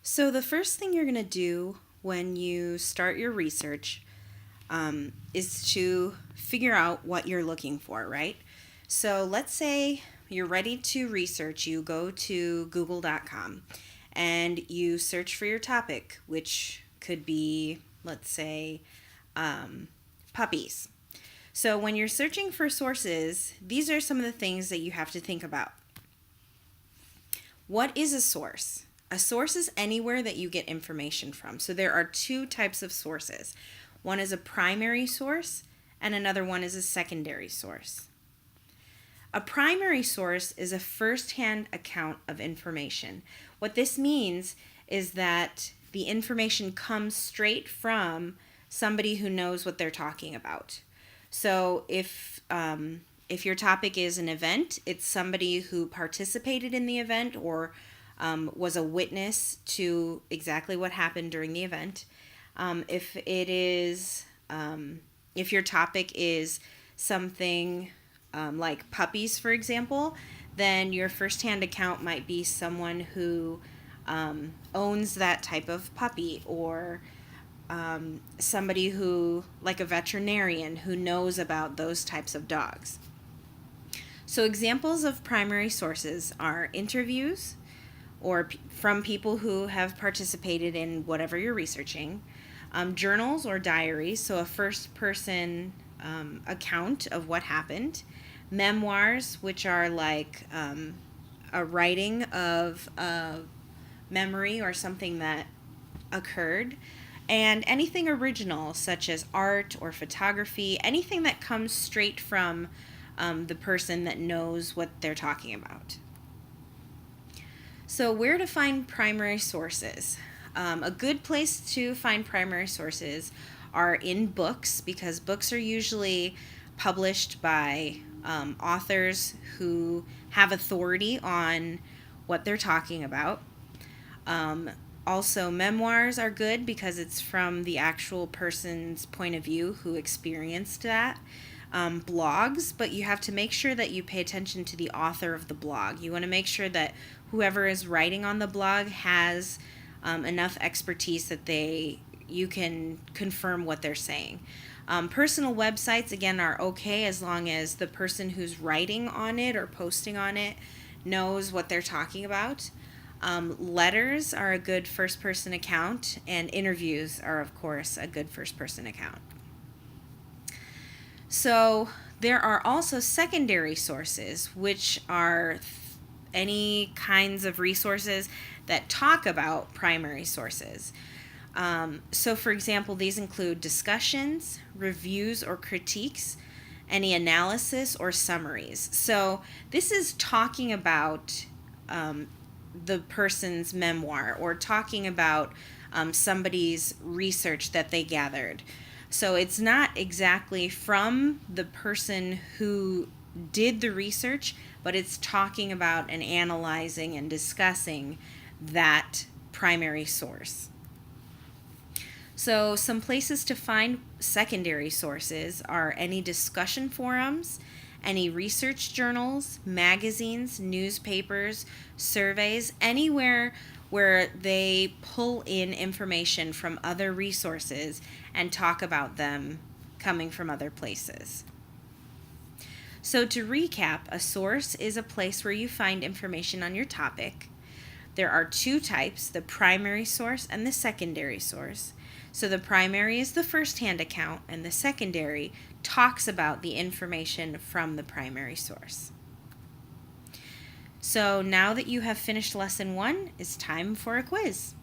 So, the first thing you're going to do when you start your research is to figure out what you're looking for, right? So, let's say you're ready to research. You go to google.com and you search for your topic, which could be, let's say, puppies. So, when you're searching for sources, these are some of the things that you have to think about. What is a source? A source is anywhere that you get information from. So there are two types of sources. One is a primary source and another one is a secondary source. A primary source is a first-hand account of information. What this means is that the information comes straight from somebody who knows what they're talking about. So if your topic is an event, it's somebody who participated in the event or was a witness to exactly what happened during the event. If your topic is something like puppies, for example, then your first-hand account might be someone who owns that type of puppy, or somebody who, like a veterinarian, who knows about those types of dogs. So examples of primary sources are interviews, or from people who have participated in whatever you're researching, journals or diaries, so a first-person account of what happened, memoirs, which are like a writing of a memory or something that occurred, and anything original, such as art or photography, anything that comes straight from the person that knows what they're talking about. So where to find primary sources? A good place to find primary sources are in books, because books are usually published by authors who have authority on what they're talking about. Also, memoirs are good because it's from the actual person's point of view who experienced that. Blogs, but you have to make sure that you pay attention to the author of the blog. You want to make sure that whoever is writing on the blog has enough expertise that you can confirm what they're saying. Personal websites, again, are okay as long as the person who's writing on it or posting on it knows what they're talking about. Letters are a good first-person account, and interviews are, of course, a good first-person account. So there are also secondary sources, which are any kinds of resources that talk about primary sources. So for example, these include discussions, reviews or critiques, any analysis or summaries. So this is talking about the person's memoir, or talking about somebody's research that they gathered. So it's not exactly from the person who did the research, but it's talking about and analyzing and discussing that primary source. So some places to find secondary sources are any discussion forums, any research journals, magazines, newspapers, surveys, anywhere where they pull in information from other resources and talk about them coming from other places. So to recap, a source is a place where you find information on your topic. There are two types, the primary source and the secondary source. So the primary is the first-hand account, and the secondary talks about the information from the primary source. So now that you have finished lesson 1, it's time for a quiz.